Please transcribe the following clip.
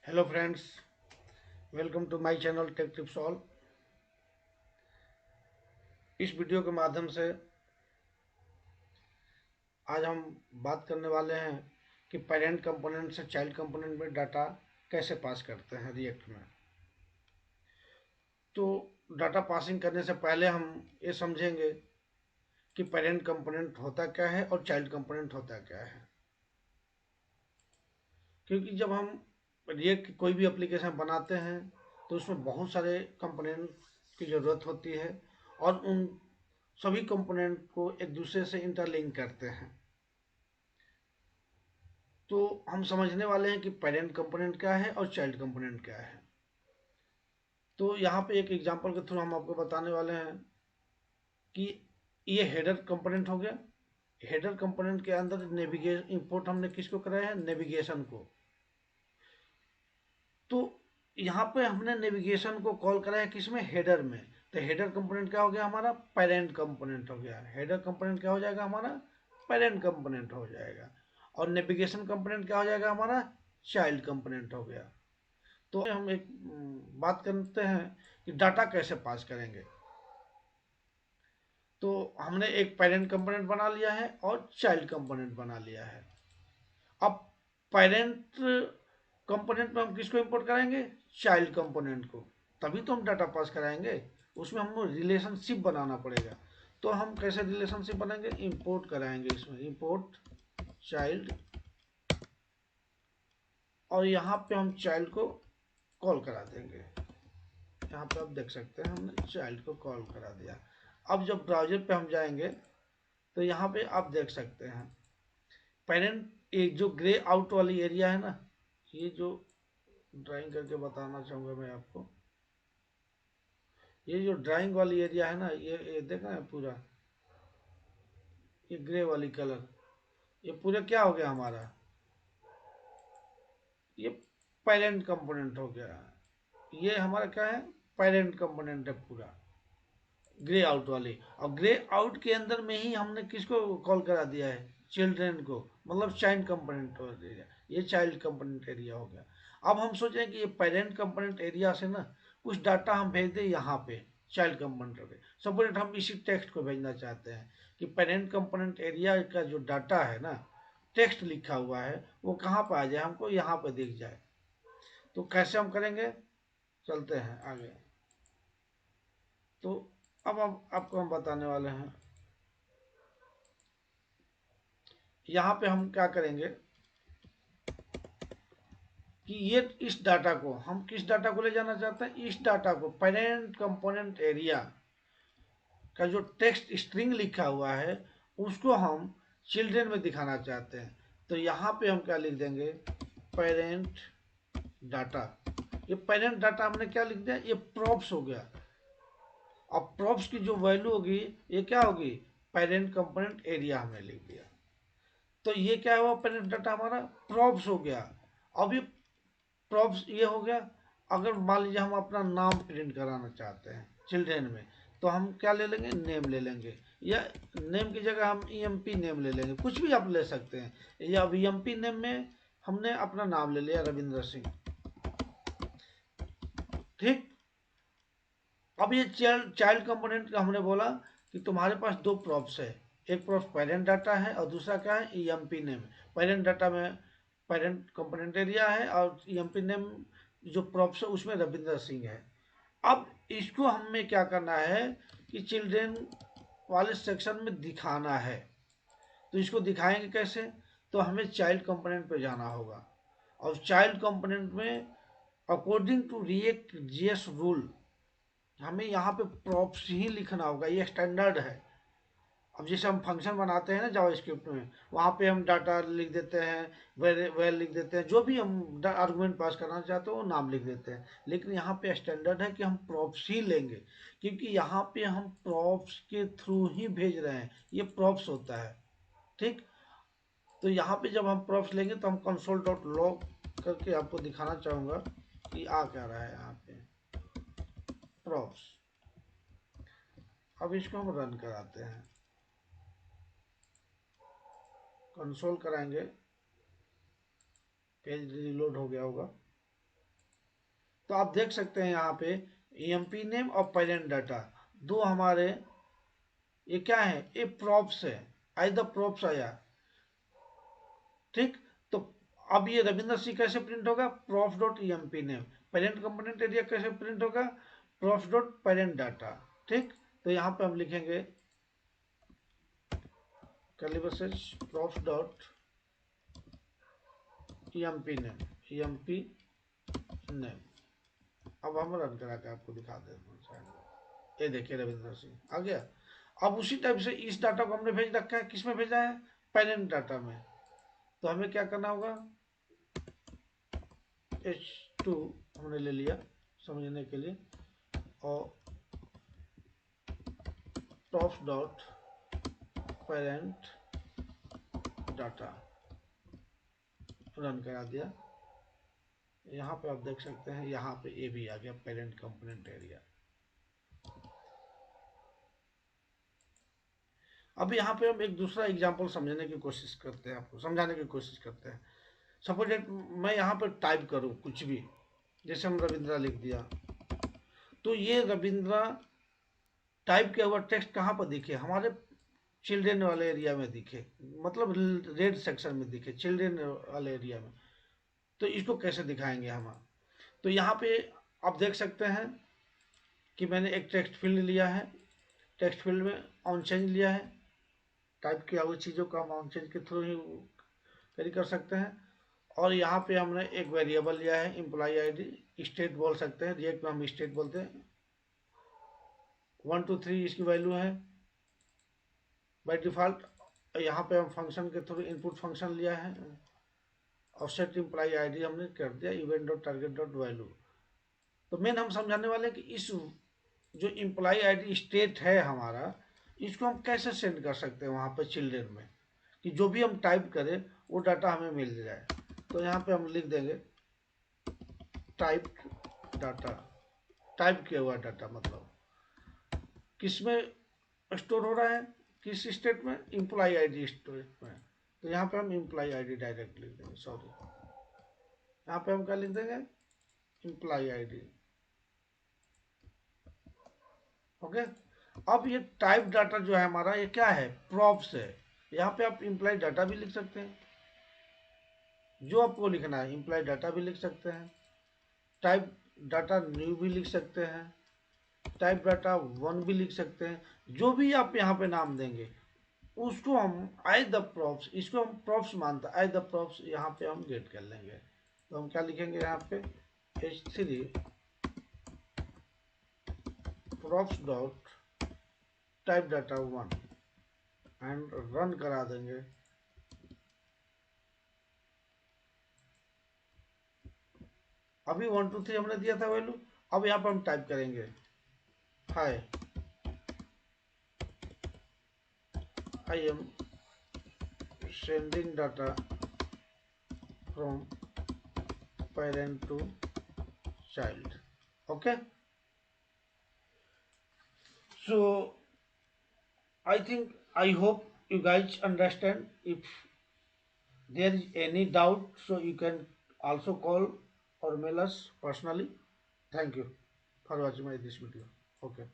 Hello friends, welcome to my channel tech tips all. इस video के माध्यम से आज हम बात करने वाले हैं कि पेरेंट कंपोनेंट से चाइल्ड कंपोनेंट में डाटा कैसे पास करते हैं रिएक्ट में। तो डाटा पासिंग करने से पहले हम ये समझेंगे कि पेरेंट कंपोनेंट होता क्या है और चाइल्ड कंपोनेंट होता क्या है। क्योंकि जब हम रिएक्ट कोई भी एप्लीकेशन बनाते हैं तो उसमें बहुत सारे कंपोनेंट की ज़रूरत होती है और उन सभी कंपोनेंट को एक दूसरे से इंटरलिंक करते हैं। तो हम समझने वाले हैं कि पेरेंट कंपोनेंट क्या है और चाइल्ड कंपोनेंट क्या है। तो यहाँ पे एक एग्जांपल के थ्रू हम आपको बताने वाले हैं कि ये हेडर कंपोनेंट हो गया। हेडर कंपोनेंट के अंदर नेविगेशन इंपोर्ट हमने किसको कराया है, नेविगेशन को। तो यहाँ पे हमने नेविगेशन को कॉल कराया किसमें, हेडर में। तो हेडर कंपोनेंट क्या हो गया हमारा, पेरेंट कंपोनेंट हो गया। हेडर कंपोनेंट क्या हो जाएगा हमारा, पेरेंट कंपोनेंट हो जाएगा। और नेविगेशन कंपोनेंट क्या हो जाएगा हमारा, चाइल्ड कंपोनेंट हो गया। तो हम एक बात करते हैं कि डाटा कैसे पास करेंगे। तो हमने एक पेरेंट कंपोनेंट बना लिया है और चाइल्ड कंपोनेंट बना लिया है। अब पेरेंट कंपोनेंट में हम किसको इंपोर्ट कराएंगे, चाइल्ड कंपोनेंट को। तभी तो हम डाटा पास कराएंगे। उसमें हमको रिलेशनशिप बनाना पड़ेगा। तो हम कैसे रिलेशनशिप बनाएंगे, इंपोर्ट कराएंगे इसमें, इंपोर्ट चाइल्ड। और यहाँ पे हम चाइल्ड को कॉल करा देंगे। यहाँ पे आप देख सकते हैं हमने चाइल्ड को कॉल करा दिया। अब जब ब्राउजर पे हम जाएंगे तो यहाँ पे आप देख सकते हैं पेरेंट, एक जो ग्रे आउट वाली एरिया है ना, ये जो ड्राइंग करके बताना चाहूँगा मैं आपको, ये जो ड्राइंग वाली एरिया है ना, ये देखा है पूरा, ये ग्रे वाली कलर, ये पूरा क्या हो गया हमारा, ये पेरेंट कंपोनेंट हो गया। ये हमारा क्या है, पेरेंट कंपोनेंट है पूरा, ग्रे आउट वाली। और ग्रे आउट के अंदर में ही हमने किसको कॉल करा दिया है, चिल्ड्रेन को, मतलब चाइल्ड कंपोनेंट एरिया। ये चाइल्ड कंपोनेंट एरिया हो गया। अब हम सोचें कि ये पेरेंट कंपोनेंट एरिया से ना कुछ डाटा हम भेज दें यहाँ पे चाइल्ड कंपोनेंट पे। सपोज हम इसी टेक्स्ट को भेजना चाहते हैं कि पेरेंट कंपोनेंट एरिया का जो डाटा है ना, टेक्स्ट लिखा हुआ है, वो कहाँ पर आ जाए, हमको यहाँ पर दिख जाए। तो कैसे हम करेंगे, चलते हैं आगे। तो अब आपको हम बताने वाले हैं, यहाँ पे हम क्या करेंगे कि ये इस डाटा को, हम किस डाटा को ले जाना चाहते हैं, इस डाटा को, पेरेंट कंपोनेंट एरिया का जो टेक्स्ट स्ट्रिंग लिखा हुआ है उसको हम चिल्ड्रेन में दिखाना चाहते हैं। तो यहाँ पे हम क्या लिख देंगे, पेरेंट डाटा। ये पेरेंट डाटा हमने क्या लिख दिया, ये प्रॉप्स हो गया। अब प्रॉप्स की जो वैल्यू होगी ये क्या होगी, पेरेंट कंपोनेंट एरिया हमने लिख दिया। तो ये क्या हुआ, पेरेंट डाटा हमारा प्रॉप्स हो गया। अब ये प्रॉप्स ये हो गया। अगर मान लीजिए हम अपना नाम प्रिंट कराना चाहते हैं चिल्ड्रेन में, तो हम क्या ले लेंगे, नेम ले लेंगे। या नेम की जगह हम ईएमपी नेम ले लेंगे, कुछ भी आप ले सकते हैं। या अब ईएमपी नेम में हमने अपना नाम ले लिया, रविंद्र सिंह। ठीक। अब ये चाइल्ड कंपोनेंट का हमने बोला कि तुम्हारे पास दो प्रॉप्स है, एक प्रॉप्स पेरेंट डाटा है और दूसरा क्या है, ईएमपी नेम। पेरेंट डाटा में पेरेंट कंपोनेंट एरिया है और ईएमपी नेम जो प्रॉप्स है उसमें रविंद्र सिंह है। अब इसको हमें क्या करना है कि चिल्ड्रेन वाले सेक्शन में दिखाना है। तो इसको दिखाएंगे कैसे, तो हमें चाइल्ड कंपोनेंट पे जाना होगा। और चाइल्ड कंपोनेंट में according to React JS rule हमें यहाँ पे प्रॉप्स ही लिखना होगा, ये स्टैंडर्ड है। अब जैसे हम फंक्शन बनाते हैं ना जावास्क्रिप्ट में, वहाँ पे हम डाटा लिख देते हैं, वेर लिख देते हैं, जो भी हम आर्गुमेंट पास करना चाहते हो वो नाम लिख देते हैं। लेकिन यहाँ पे स्टैंडर्ड है कि हम प्रॉप्स ही लेंगे, क्योंकि यहाँ पे हम प्रॉप्स के थ्रू ही भेज रहे हैं, ये प्रॉप्स होता है। ठीक। तो यहाँ पे जब हम प्रॉप्स लेंगे तो हम कंसोल डॉट लॉग करके आपको दिखाना चाहूँगा कि आ क्या रहा है यहाँ पे, प्रॉप्स। अब इसको हम रन कराते हैं, कंसोल कराएंगे, पेज रिलोड हो गया होगा। तो आप देख सकते हैं यहाँ पे ईएमपी नेम और पेरेंट डाटा दो हमारे, ये क्या है, ये प्रॉप्स है, आई द प्रॉप्स आया, ठीक। तो अब ये रविंद्र सिंह कैसे प्रिंट होगा, props dot E M P name, parent component area कैसे प्रिंट होगा, प्रॉप्स डॉट पेरेंट डाटा, ठीक। तो यहाँ पे हम लिखेंगे curly brackets props dot E M P name, E M P name. अब हम रन करा के आपको दिखा देते हैं, ये देखिए रविंद्र सिंह आ गया। अब उसी टाइप से इस डाटा को हमने भेज रखा है, किस में भेजा है, पेरेंट डाटा में। तो हमें क्या करना होगा, H2 हमने ले लिया समझने के लिए, और tops dot parent data run करा दिया। यहाँ पे आप देख सकते हैं, यहाँ पे ये भी आ गया पेरेंट कंपोनेंट एरिया। अब यहाँ पे हम एक दूसरा एग्जांपल समझने की कोशिश करते हैं, आपको समझाने की कोशिश करते हैं। सपोज मैं यहाँ पर टाइप करूँ कुछ भी, जैसे हम रविंद्रा लिख दिया, तो ये रविंद्रा टाइप किया हुआ टेक्स्ट कहाँ पर दिखे, हमारे चिल्ड्रेन वाले एरिया में दिखे, मतलब रेड सेक्शन में दिखे, चिल्ड्रेन वाले एरिया में। तो इसको कैसे दिखाएंगे हम, तो यहाँ पे आप देख सकते हैं कि मैंने एक टेक्स्ट फील्ड लिया है, टेक्स्ट फील्ड में ऑन चेंज लिया है, टाइप किया हुई चीज़ों को हम ऑन चेंज के थ्रू ही कैरी कर सकते हैं। और यहाँ पे हमने एक वेरिएबल लिया है एम्प्लॉय आईडी, स्टेट बोल सकते हैं, रिएक्ट में हम स्टेट बोलते हैं, 1 2 3 इसकी वैल्यू है बाय डिफ़ॉल्ट। यहाँ पे हम फंक्शन के थ्रू इनपुट फंक्शन लिया है, और सेट एम्प्लॉय आईडी हमने कर दिया event dot target dot value. तो मेन हम समझाने वाले हैं कि इस जो एम्प्लॉय आईडी स्टेट है हमारा, इसको हम कैसे सेंड कर सकते हैं वहाँ पर चिल्ड्रेन में, कि जो भी हम टाइप करें वो डाटा हमें मिल जाए। तो यहाँ पे हम लिख देंगे टाइप डाटा, टाइप किया हुआ डाटा मतलब किस में स्टोर हो रहा है, किस स्टेट में, एम्प्लॉय आईडी स्टेट में। तो यहाँ पे हम एम्प्लॉय आईडी डायरेक्ट लिख देंगे, सॉरी यहाँ पे हम क्या लिख देंगे, एम्प्लॉय आईडी। ओके। अब ये टाइप डाटा जो है हमारा, ये क्या है, प्रॉप्स है। यहाँ पे आप एम्प्लॉय डाटा भी लिख सकते हैं, जो आपको लिखना है, एम्प्लॉय डाटा भी लिख सकते हैं, टाइप डाटा न्यू भी लिख सकते हैं, टाइप डाटा 1 भी लिख सकते हैं, जो भी आप यहाँ पे नाम देंगे उसको हम आई द प्रॉप्स, इसको हम प्रॉप्स मानता है, आई द प्रॉप्स यहाँ पे हम गेट कर लेंगे। तो हम क्या लिखेंगे यहाँ पे, H3 props dot type data 1 and run करा देंगे। अभी 1 2 3 हमने दिया था वैल्यू, अब यहाँ पर हम टाइप करेंगे hi I am sending data from parent to child. Okay, so I think, I hope you guys understand. If there is any doubt, so you can also call or mail us personally. Thank you for watching my this video. Okay.